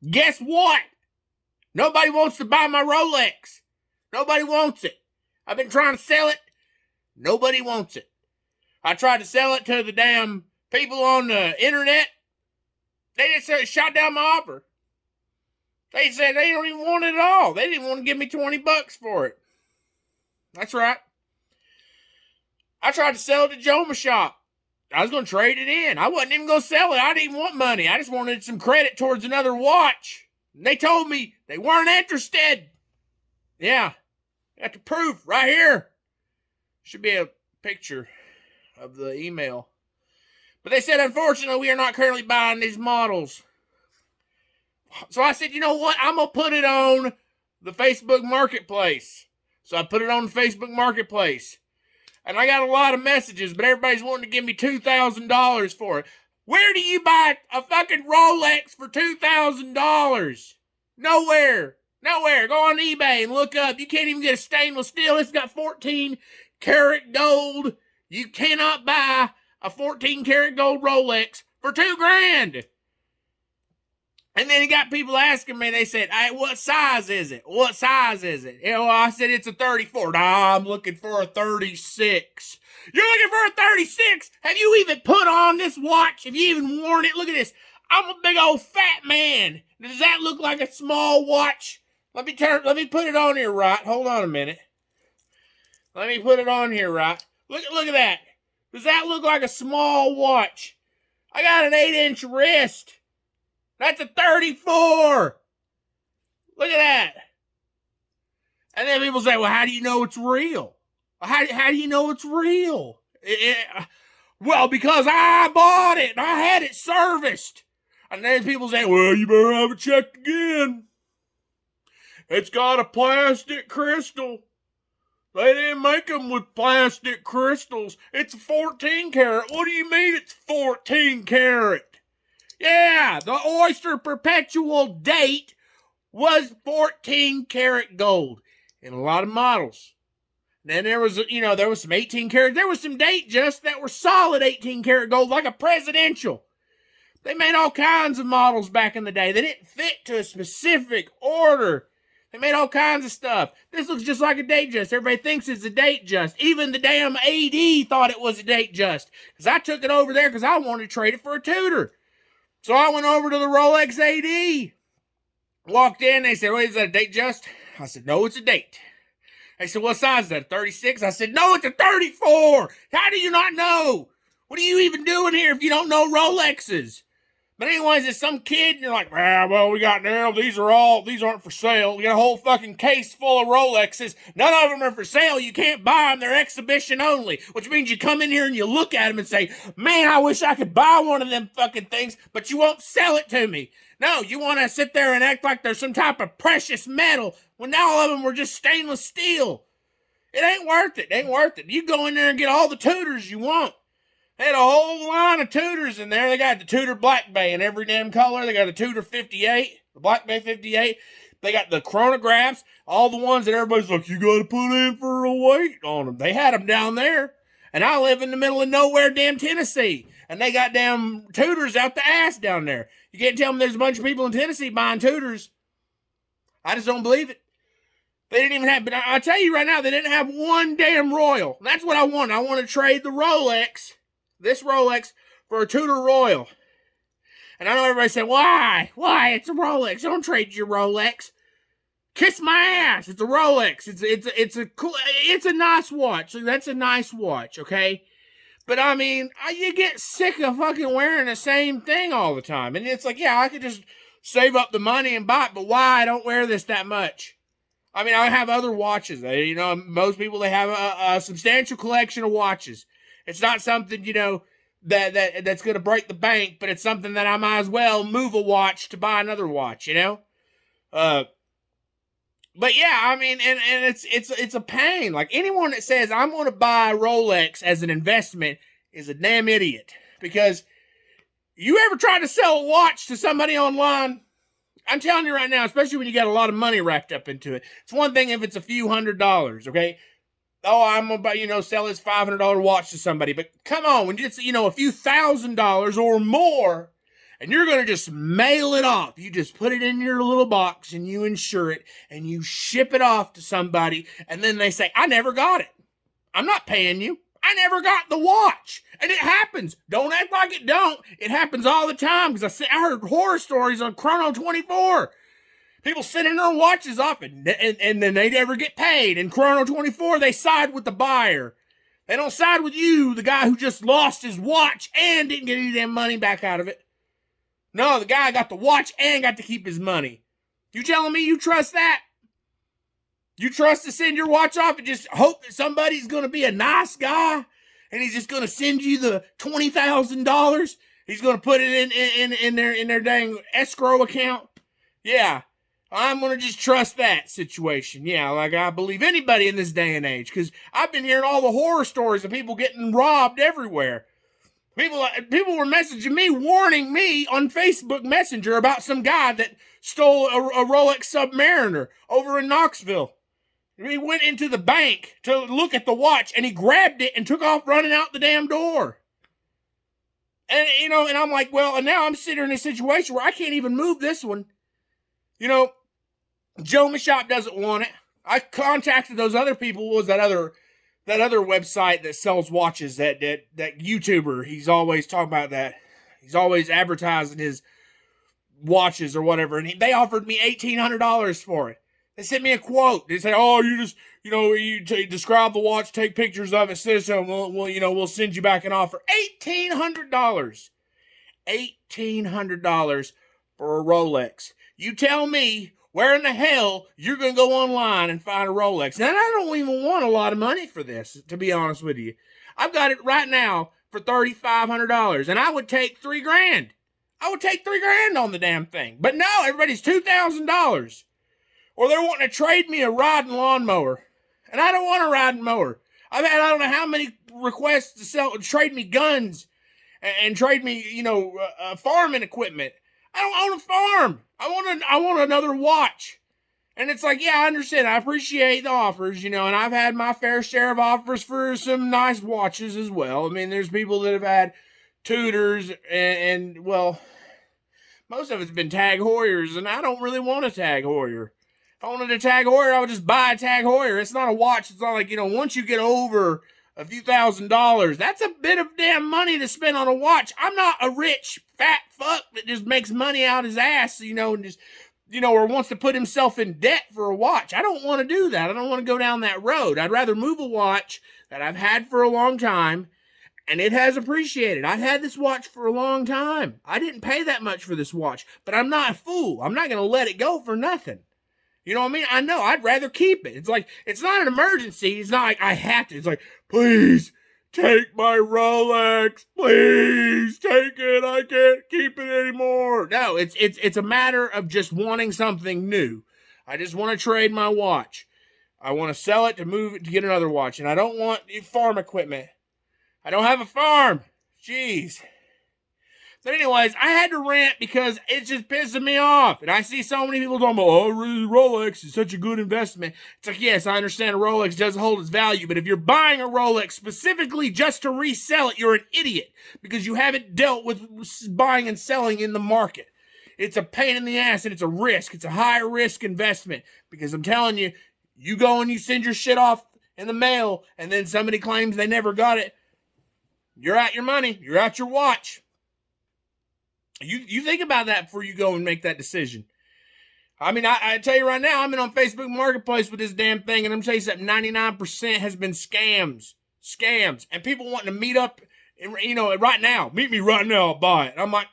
Guess what? Nobody wants to buy my Rolex. Nobody wants it. I've been trying to sell it. Nobody wants it. I tried to sell it to the damn people on the internet. They just shot down my offer. They said they don't even want it at all. They didn't want to give me $20 for it. That's right. I tried to sell it to Joma Shop. I was going to trade it in. I wasn't even going to sell it. I didn't even want money. I just wanted some credit towards another watch. And they told me they weren't interested. Yeah. Got the proof right here. Should be a picture of the email. But they said, unfortunately, we are not currently buying these models. So I said, you know what? I'm going to put it on the Facebook Marketplace. So I put it on the Facebook Marketplace. And I got a lot of messages, but everybody's wanting to give me $2,000 for it. Where do you buy a fucking Rolex for $2,000? Nowhere. Nowhere. Go on eBay and look up. You can't even get a stainless steel. It's got 14 karat gold. You cannot buy a 14 karat gold Rolex for $2,000. And then he got people asking me, they said, hey, what size is it? What size is it? You know, I said, it's a 34. Nah, I'm looking for a 36. You're looking for a 36? Have you even put on this watch? Have you even worn it? Look at this. I'm a big old fat man. Does that look like a small watch? Let me put it on here right. Hold on a minute. Let me put it on here right. Look at that. Does that look like a small watch? I got an 8-inch wrist. That's a 34. Look at that. And then people say, well, how do you know it's real? How do you know it's real? Well, because I bought it and I had it serviced. And then people say, well, you better have it checked again. It's got a plastic crystal. They didn't make them with plastic crystals. It's a 14 karat. What do you mean it's 14 karat? Yeah, the Oyster Perpetual date was 14 karat gold in a lot of models. Then there was, there was some 18 karat. There was some Datejust that were solid 18 karat gold, like a presidential. They made all kinds of models back in the day. They didn't fit to a specific order. They made all kinds of stuff. This looks just like a Datejust. Everybody thinks it's a Datejust. Even the damn AD thought it was a Datejust. Because I took it over there because I wanted to trade it for a Tudor. So I went over to the Rolex AD. Walked in, they said, "What is that, a Datejust?" I said, "No, it's a date." They said, "What size is that, a 36? I said, "No, it's a 34. How do you not know? What are you even doing here if you don't know Rolexes?" But anyways, it's some kid, and you're like, well, we got now, these aren't for sale. We got a whole fucking case full of Rolexes. None of them are for sale. You can't buy them. They're exhibition only, which means you come in here and you look at them and say, man, I wish I could buy one of them fucking things, but you won't sell it to me. No, you want to sit there and act like there's some type of precious metal when now all of them were just stainless steel. It ain't worth it. It ain't worth it. You go in there and get all the Tudors you want. They had a whole line of Tudors in there. They got the Tudor Black Bay in every damn color. They got a Tudor 58, the Black Bay 58. They got the chronographs, all the ones that everybody's like, you got to put in for a weight on them. They had them down there. And I live in the middle of nowhere, damn Tennessee. And they got damn Tudors out the ass down there. You can't tell me there's a bunch of people in Tennessee buying Tudors. I just don't believe it. They didn't even have, but I tell you right now, they didn't have one damn Royal. That's what I want. I want to trade the Rolex, this Rolex, for a Tudor Royal. And I know everybody said, why? Why? It's a Rolex. Don't trade your Rolex. Kiss my ass. It's a Rolex. It's a nice watch. That's a nice watch, okay? But I mean, you get sick of fucking wearing the same thing all the time. And it's like, yeah, I could just save up the money and buy it, but why? I don't wear this that much. I mean, I have other watches. Most people, they have a substantial collection of watches. It's not something, that's going to break the bank, but it's something that I might as well move a watch to buy another watch, But yeah, I mean, and it's a pain. Like, anyone that says I'm going to buy a Rolex as an investment is a damn idiot. Because you ever try to sell a watch to somebody online? I'm telling you right now, especially when you got a lot of money wrapped up into it. It's one thing if it's a few $100s, okay? Oh, I'm going to sell this $500 watch to somebody. But come on, when it's, a few $1,000s or more, and you're going to just mail it off. You just put it in your little box and you insure it and you ship it off to somebody, and then they say, I never got it. I'm not paying you. I never got the watch. And it happens. Don't act like it don't. It happens all the time, because I heard horror stories on Chrono 24. People sending their watches off and then they never get paid. In Chrono 24, they side with the buyer. They don't side with you, the guy who just lost his watch and didn't get any damn money back out of it. No, the guy got the watch and got to keep his money. You telling me you trust that? You trust to send your watch off and just hope that somebody's going to be a nice guy and he's just going to send you the $20,000? He's going to put it in their dang escrow account? Yeah, I'm going to just trust that situation. Yeah, like I believe anybody in this day and age, because I've been hearing all the horror stories of people getting robbed everywhere. People were messaging me, warning me on Facebook Messenger about some guy that stole a Rolex Submariner over in Knoxville. He went into the bank to look at the watch, and he grabbed it and took off running out the damn door. And, and I'm like, well, and now I'm sitting in a situation where I can't even move this one. Joe in the shop doesn't want it. I contacted those other people. What was that other website that sells watches? That YouTuber. He's always talking about that. He's always advertising his watches or whatever. And they offered me $1,800 for it. They sent me a quote. They said, "Oh, you just, you describe the watch, take pictures of it, citizen. We'll send you back an offer." $1,800. $1,800 for a Rolex. You tell me where in the hell you're going to go online and find a Rolex. And I don't even want a lot of money for this, to be honest with you. I've got it right now for $3,500, and I would take $3,000. I would take $3,000 on the damn thing. But no, everybody's $2,000. Or they're wanting to trade me a riding lawnmower. And I don't want a riding mower. I've had I don't know how many requests to trade me guns and trade me, farming equipment. I don't own a farm. I want another watch. And it's like, yeah, I understand. I appreciate the offers, and I've had my fair share of offers for some nice watches as well. I mean, there's people that have had Tudors and well, most of it's been Tag Heuers, and I don't really want a Tag Heuer. If I wanted a Tag Heuer, I would just buy a Tag Heuer. It's not a watch. It's not like, once you get over a few $1,000s, that's a bit of damn money to spend on a watch. I'm not a rich, fat fuck that just makes money out his ass, and just, or wants to put himself in debt for a watch. I don't want to do that. I don't want to go down that road. I'd rather move a watch that I've had for a long time, and it has appreciated. I've had this watch for a long time. I didn't pay that much for this watch, but I'm not a fool. I'm not going to let it go for nothing. You know what I mean? I know. I'd rather keep it. It's like, it's not an emergency. It's not like I have to. It's like, please take my Rolex. Please take it. I can't keep it anymore. No, it's a matter of just wanting something new. I just want to trade my watch. I want to sell it to move it to get another watch. And I don't want farm equipment. I don't have a farm. Jeez. But anyways, I had to rant because it's just pissing me off. And I see so many people talking about, oh, really, Rolex is such a good investment. It's like, yes, I understand a Rolex does hold its value, but if you're buying a Rolex specifically just to resell it, you're an idiot because you haven't dealt with buying and selling in the market. It's a pain in the ass and it's a risk. It's a high risk investment because I'm telling you, you go and you send your shit off in the mail and then somebody claims they never got it. You're out your money. You're out your watch. You think about that before you go and make that decision. I mean, I tell you right now, I'm in on Facebook Marketplace with this damn thing, and I'm telling you something, 99% has been scams. Scams. And people wanting to meet up, right now. Meet me right now, I'll buy it. And I'm like,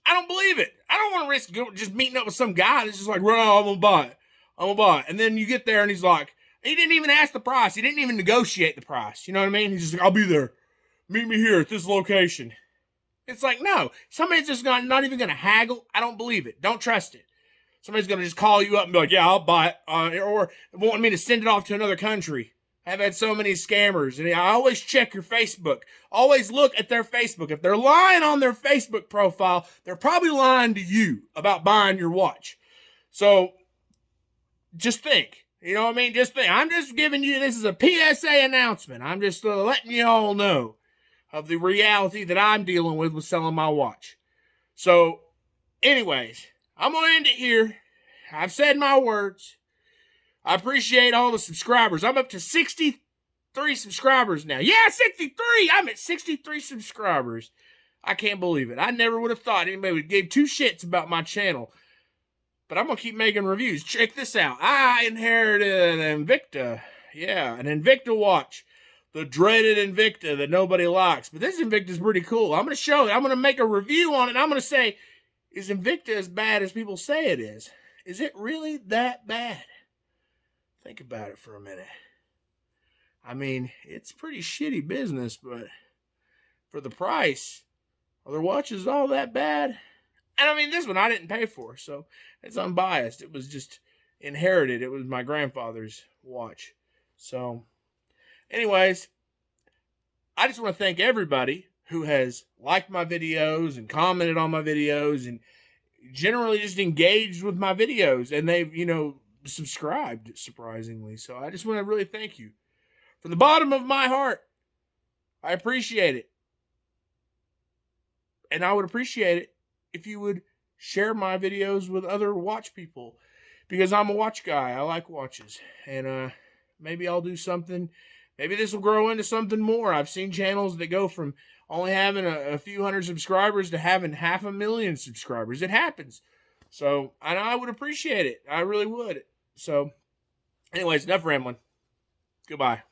I don't believe it. I don't want to risk just meeting up with some guy that's just like, right now, I'm going to buy it. I'm going to buy it. And then you get there, and he's like, he didn't even ask the price. He didn't even negotiate the price. You know what I mean? He's just like, I'll be there. Meet me here at this location. It's like, no, somebody's just not even going to haggle. I don't believe it. Don't trust it. Somebody's going to just call you up and be like, yeah, I'll buy it. Or want me to send it off to another country. I've had so many scammers. And I always check your Facebook. Always look at their Facebook. If they're lying on their Facebook profile, they're probably lying to you about buying your watch. So just think. You know what I mean? Just think. I'm just giving you, this is a PSA announcement. I'm just letting you all know of the reality that I'm dealing with selling my watch. So, anyways, I'm going to end it here. I've said my words. I appreciate all the subscribers. I'm up to 63 subscribers now. Yeah, 63. I'm at 63 subscribers. I can't believe it. I never would have thought anybody would give two shits about my channel. But I'm going to keep making reviews. Check this out. I inherited an Invicta. Yeah, an Invicta watch. The dreaded Invicta that nobody likes. But this Invicta is pretty cool. I'm going to show it. I'm going to make a review on it. And I'm going to say, is Invicta as bad as people say it is? Is it really that bad? Think about it for a minute. I mean, it's pretty shitty business, but for the price, are their watches all that bad? And I mean, this one I didn't pay for, so it's unbiased. It was just inherited. It was my grandfather's watch. So, anyways, I just want to thank everybody who has liked my videos and commented on my videos and generally just engaged with my videos. And they've, subscribed, surprisingly. So I just want to really thank you. From the bottom of my heart, I appreciate it. And I would appreciate it if you would share my videos with other watch people, because I'm a watch guy. I like watches, and maybe I'll do something. Maybe this will grow into something more. I've seen channels that go from only having a few hundred subscribers to having 500,000 subscribers. It happens. So, and I would appreciate it. I really would. So, anyways, enough rambling. Goodbye.